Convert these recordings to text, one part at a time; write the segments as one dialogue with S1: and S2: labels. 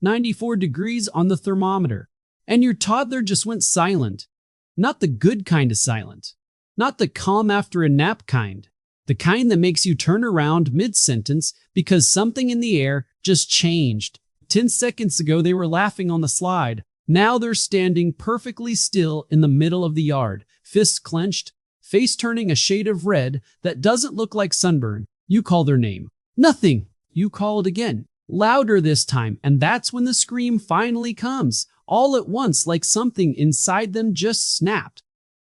S1: 94 degrees on the thermometer, and your toddler just went silent. Not the good kind of silent. Not the calm after a nap kind. The kind that makes you turn around mid-sentence because something in the air just changed. 10 seconds ago they were laughing on the slide. Now they're standing perfectly still in the middle of the yard, fists clenched, face turning a shade of red that doesn't look like sunburn. You call their name. Nothing. You call it again. Louder this time, and that's when the scream finally comes, all at once, like something inside them just snapped.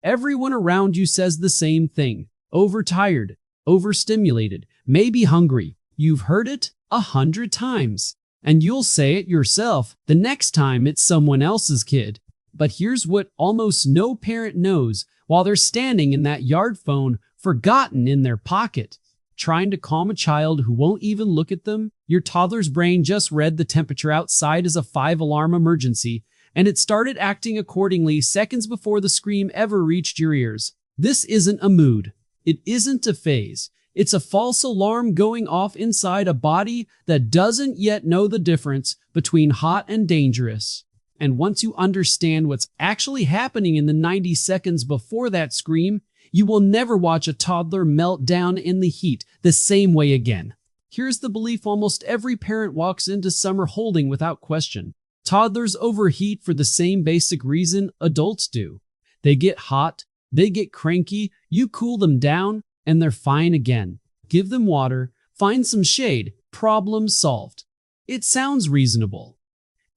S1: Everyone around you says the same thing. Overtired, overstimulated, maybe hungry. You've heard it 100 times. And you'll say it yourself the next time it's someone else's kid. But here's what almost no parent knows while they're standing in that yard phone, forgotten in their pocket, trying to calm a child who won't even look at them. Your toddler's brain just read the temperature outside as a 5-alarm emergency, and it started acting accordingly seconds before the scream ever reached your ears. This isn't a mood. It isn't a phase. It's a false alarm going off inside a body that doesn't yet know the difference between hot and dangerous. And once you understand what's actually happening in the 90 seconds before that scream, you will never watch a toddler melt down in the heat the same way again. Here's the belief almost every parent walks into summer holding without question. Toddlers overheat for the same basic reason adults do. They get hot, they get cranky, you cool them down, and they're fine again. Give them water, find some shade, problem solved. It sounds reasonable.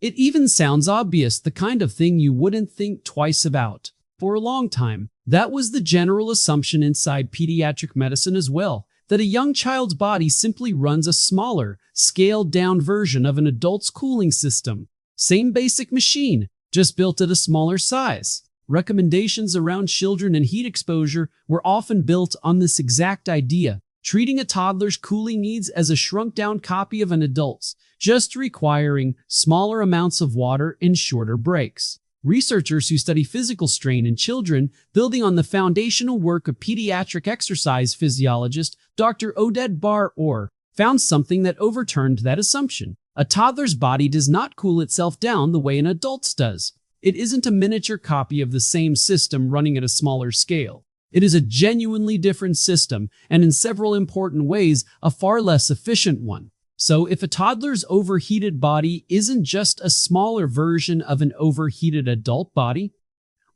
S1: It even sounds obvious, the kind of thing you wouldn't think twice about. For a long time, that was the general assumption inside pediatric medicine as well, that a young child's body simply runs a smaller, scaled-down version of an adult's cooling system. Same basic machine, just built at a smaller size. Recommendations around children and heat exposure were often built on this exact idea, treating a toddler's cooling needs as a shrunk-down copy of an adult's, just requiring smaller amounts of water and shorter breaks. Researchers who study physical strain in children, building on the foundational work of pediatric exercise physiologist Dr. Oded Bar-Or, found something that overturned that assumption. A toddler's body does not cool itself down the way an adult's does. It isn't a miniature copy of the same system running at a smaller scale. It is a genuinely different system, and in several important ways, a far less efficient one. So if a toddler's overheated body isn't just a smaller version of an overheated adult body,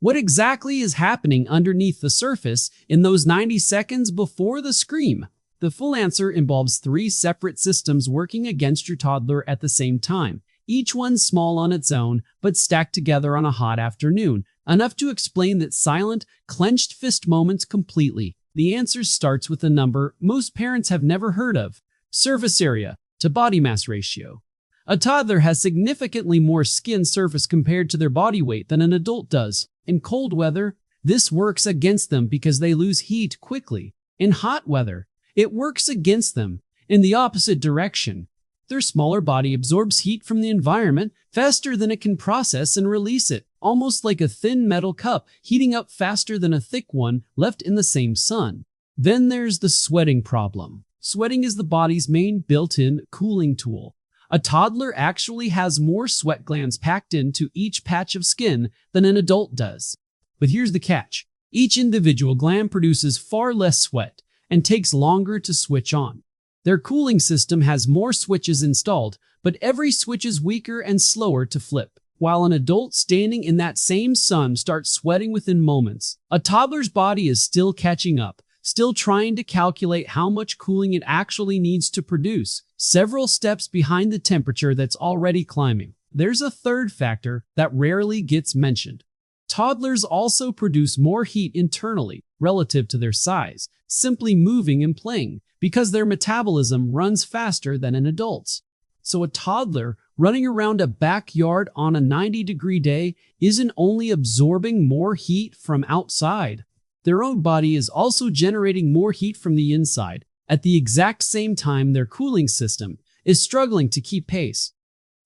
S1: what exactly is happening underneath the surface in those 90 seconds before the scream? The full answer involves 3 separate systems working against your toddler at the same time, each one small on its own, but stacked together on a hot afternoon, enough to explain that silent, clenched fist moments completely. The answer starts with a number most parents have never heard of: surface area to body mass ratio. A toddler has significantly more skin surface compared to their body weight than an adult does. In cold weather, this works against them because they lose heat quickly. In hot weather, it works against them in the opposite direction. Their smaller body absorbs heat from the environment faster than it can process and release it, almost like a thin metal cup heating up faster than a thick one left in the same sun. Then there's the sweating problem. Sweating is the body's main built-in cooling tool. A toddler actually has more sweat glands packed into each patch of skin than an adult does. But here's the catch. Each individual gland produces far less sweat and takes longer to switch on. Their cooling system has more switches installed, but every switch is weaker and slower to flip. While an adult standing in that same sun starts sweating within moments, a toddler's body is still catching up, still trying to calculate how much cooling it actually needs to produce, several steps behind the temperature that's already climbing. There's a third factor that rarely gets mentioned. Toddlers also produce more heat internally relative to their size, simply moving and playing, because their metabolism runs faster than an adult's. So a toddler running around a backyard on a 90-degree day isn't only absorbing more heat from outside, their own body is also generating more heat from the inside at the exact same time their cooling system is struggling to keep pace.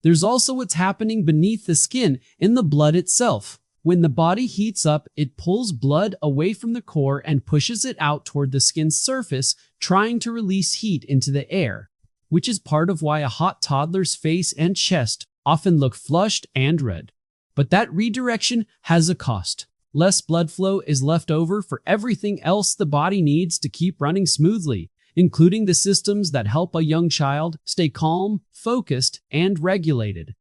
S1: There's also what's happening beneath the skin in the blood itself. When the body heats up, it pulls blood away from the core and pushes it out toward the skin's surface, trying to release heat into the air, which is part of why a hot toddler's face and chest often look flushed and red. But that redirection has a cost. Less blood flow is left over for everything else the body needs to keep running smoothly, including the systems that help a young child stay calm, focused, and regulated.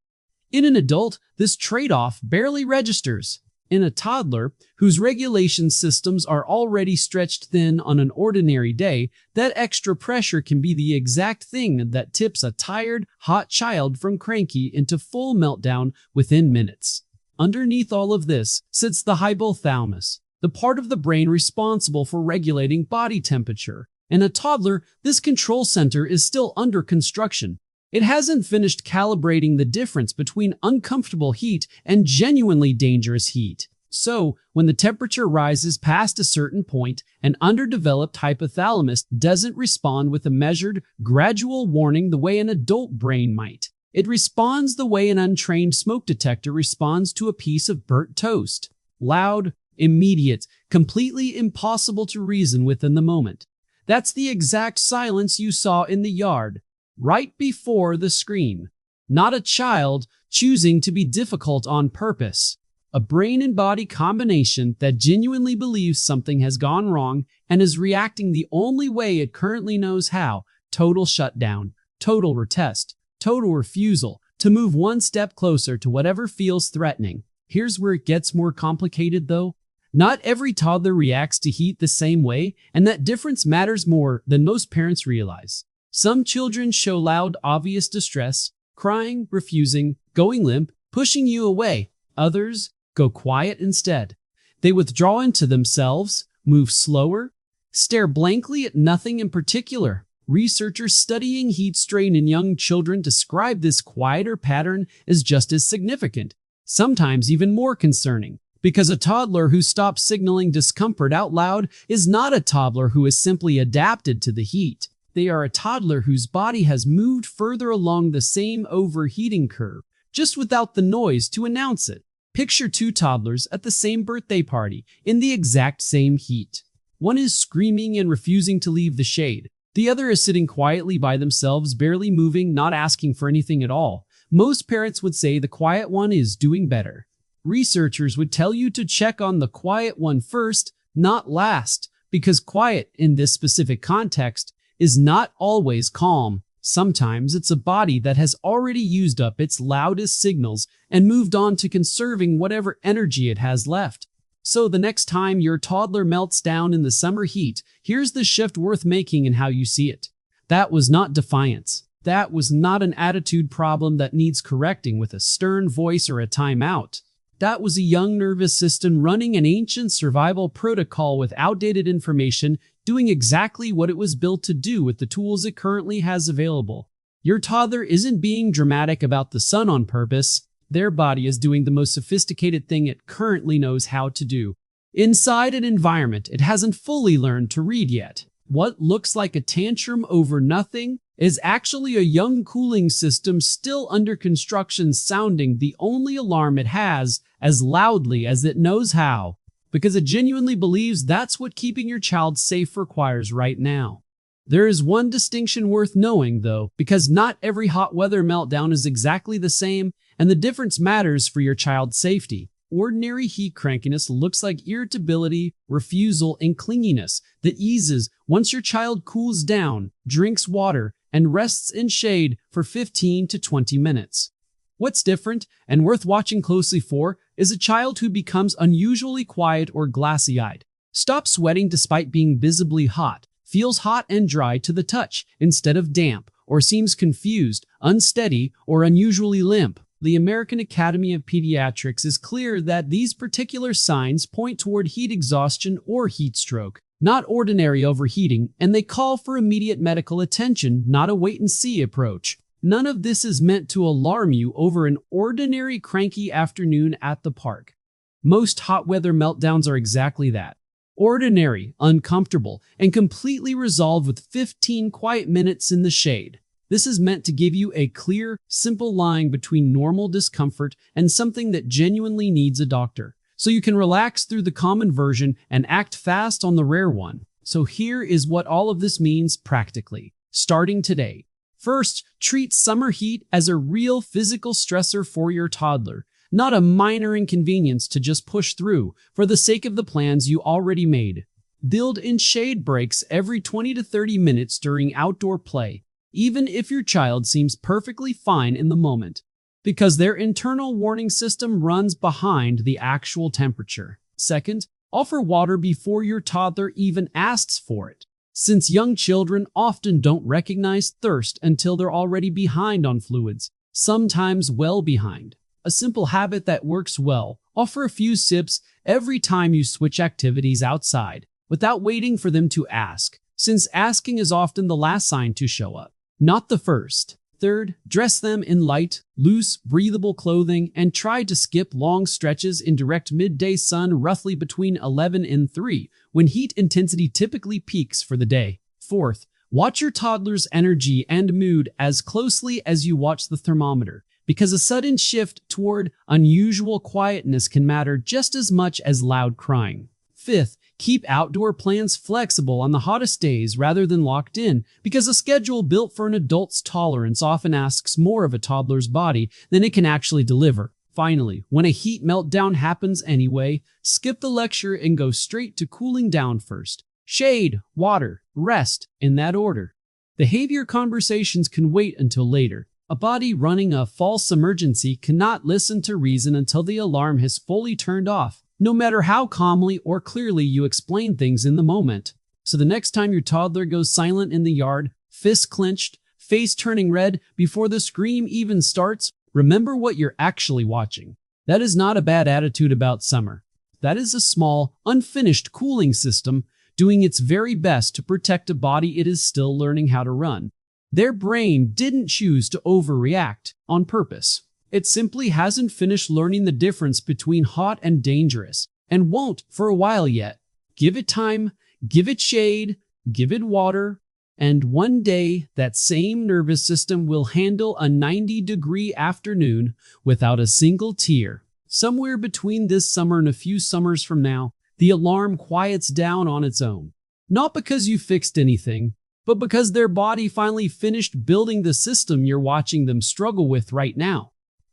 S1: In an adult, this trade-off barely registers. In a toddler, whose regulation systems are already stretched thin on an ordinary day, that extra pressure can be the exact thing that tips a tired, hot child from cranky into full meltdown within minutes. Underneath all of this sits the hypothalamus, the part of the brain responsible for regulating body temperature. In a toddler, this control center is still under construction. It hasn't finished calibrating the difference between uncomfortable heat and genuinely dangerous heat. So, when the temperature rises past a certain point, an underdeveloped hypothalamus doesn't respond with a measured, gradual warning the way an adult brain might. It responds the way an untrained smoke detector responds to a piece of burnt toast. Loud, immediate, completely impossible to reason with in the moment. That's the exact silence you saw in the yard, right before the scream. Not a child choosing to be difficult on purpose. A brain and body combination that genuinely believes something has gone wrong and is reacting the only way it currently knows how. Total shutdown, total retest, total refusal to move one step closer to whatever feels threatening. Here's where it gets more complicated though. Not every toddler reacts to heat the same way, and that difference matters more than most parents realize. Some children show loud, obvious distress, crying, refusing, going limp, pushing you away. Others go quiet instead. They withdraw into themselves, move slower, stare blankly at nothing in particular. Researchers studying heat strain in young children describe this quieter pattern as just as significant, sometimes even more concerning. Because a toddler who stops signaling discomfort out loud is not a toddler who has simply adapted to the heat. They are a toddler whose body has moved further along the same overheating curve, just without the noise to announce it. Picture two toddlers at the same birthday party, in the exact same heat. One is screaming and refusing to leave the shade. The other is sitting quietly by themselves, barely moving, not asking for anything at all. Most parents would say the quiet one is doing better. Researchers would tell you to check on the quiet one first, not last, because quiet in this specific context is not always calm. Sometimes it's a body that has already used up its loudest signals and moved on to conserving whatever energy it has left. So the next time your toddler melts down in the summer heat, here's the shift worth making in how you see it. That was not defiance. That was not an attitude problem that needs correcting with a stern voice or a timeout. That was a young nervous system running an ancient survival protocol with outdated information, doing exactly what it was built to do with the tools it currently has available. Your toddler isn't being dramatic about the sun on purpose. Their body is doing the most sophisticated thing it currently knows how to do. Inside an environment it hasn't fully learned to read yet. What looks like a tantrum over nothing is actually a young cooling system still under construction, sounding the only alarm it has as loudly as it knows how, because it genuinely believes that's what keeping your child safe requires right now. There is one distinction worth knowing though, because not every hot weather meltdown is exactly the same, and the difference matters for your child's safety. Ordinary heat crankiness looks like irritability, refusal, and clinginess that eases once your child cools down, drinks water, and rests in shade for 15 to 20 minutes. What's different and worth watching closely for is a child who becomes unusually quiet or glassy-eyed, stops sweating despite being visibly hot, feels hot and dry to the touch instead of damp, or seems confused, unsteady, or unusually limp. The American Academy of Pediatrics is clear that these particular signs point toward heat exhaustion or heat stroke, not ordinary overheating, and they call for immediate medical attention, not a wait-and-see approach. None of this is meant to alarm you over an ordinary cranky afternoon at the park. Most hot weather meltdowns are exactly that. Ordinary, uncomfortable, and completely resolved with 15 quiet minutes in the shade. This is meant to give you a clear, simple line between normal discomfort and something that genuinely needs a doctor, so you can relax through the common version and act fast on the rare one. So here is what all of this means practically. Starting today, First, treat summer heat as a real physical stressor for your toddler, not a minor inconvenience to just push through for the sake of the plans you already made. Build in shade breaks every 20 to 30 minutes during outdoor play, even if your child seems perfectly fine in the moment, because their internal warning system runs behind the actual temperature. Second, offer water before your toddler even asks for it, since young children often don't recognize thirst until they're already behind on fluids, sometimes well behind. A simple habit that works well: offer a few sips every time you switch activities outside, without waiting for them to ask, since asking is often the last sign to show up, not the first. Third, dress them in light, loose, breathable clothing and try to skip long stretches in direct midday sun roughly between 11 and 3, when heat intensity typically peaks for the day. Fourth, watch your toddler's energy and mood as closely as you watch the thermometer, because a sudden shift toward unusual quietness can matter just as much as loud crying. Fifth, keep outdoor plans flexible on the hottest days rather than locked in, because a schedule built for an adult's tolerance often asks more of a toddler's body than it can actually deliver. Finally, when a heat meltdown happens anyway, skip the lecture and go straight to cooling down first. Shade, water, rest, in that order. Behavior conversations can wait until later. A body running a false emergency cannot listen to reason until the alarm has fully turned off, no matter how calmly or clearly you explain things in the moment. So the next time your toddler goes silent in the yard, fists clenched, face turning red before the scream even starts, remember what you're actually watching. That is not a bad attitude about summer. That is a small, unfinished cooling system doing its very best to protect a body it is still learning how to run. Their brain didn't choose to overreact on purpose. It simply hasn't finished learning the difference between hot and dangerous, and won't for a while yet. Give it time, give it shade, give it water, and one day that same nervous system will handle a 90-degree afternoon without a single tear. Somewhere between this summer and a few summers from now, the alarm quiets down on its own. Not because you fixed anything, but because their body finally finished building the system you're watching them struggle with right now.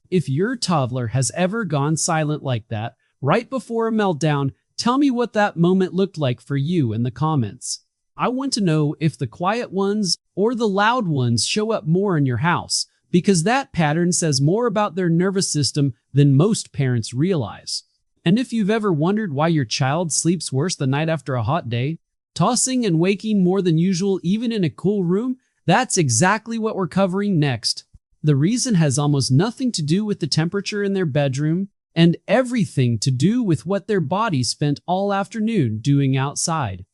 S1: If your toddler has ever gone silent like that, right before a meltdown, tell me what that moment looked like for you in the comments. I want to know if the quiet ones or the loud ones show up more in your house, because that pattern says more about their nervous system than most parents realize. And if you've ever wondered why your child sleeps worse the night after a hot day, tossing and waking more than usual even in a cool room, that's exactly what we're covering next. The reason has almost nothing to do with the temperature in their bedroom and everything to do with what their body spent all afternoon doing outside.